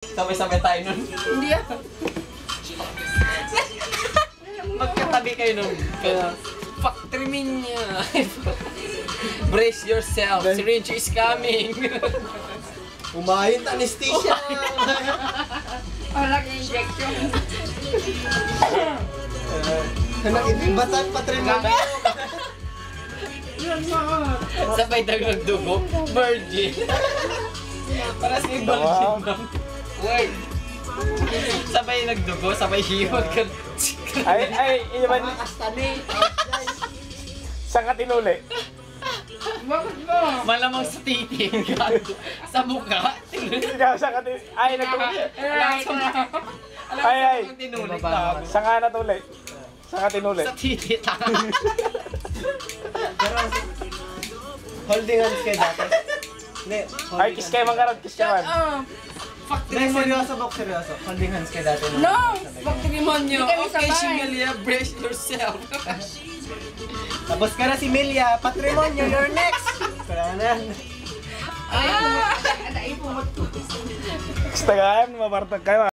Sabay-sabay tayo nun. Hindi ah. Magkatabi kayo nun. Kaya, factory niya. Brace yourself. Syringe is coming. Umayin anesthesia. Wala kang injection. Batan patrimonyo. Sabay nagdugo. Virgin. Para sa virgin, ma'am. Word. Sabay nagdugo, sabay hiwag ka. Ay, iban. Saan ka tinuli? Bakit ba? Malamang sa titi. Sa mukha. Ikaw, saan ka tinuli? Ay, Ay. Tinulit. Saan ka natuli? Saan ka tinuli? Sa titi. Holding hands kayo dati. Hindi. Ay, kiss kayo man karon, kiss kayo man. Hindi, seryoso bok, seryoso. Holding hands kayo dati. No! Patrimonyo. Hindi kami Okay, sabay. Shimelia, brace yourself. Tapos ka na si Melia, patrimonyo, you're next. Kaya na. Ay, pumunta. Gusto ka kayo, mabartag kayo.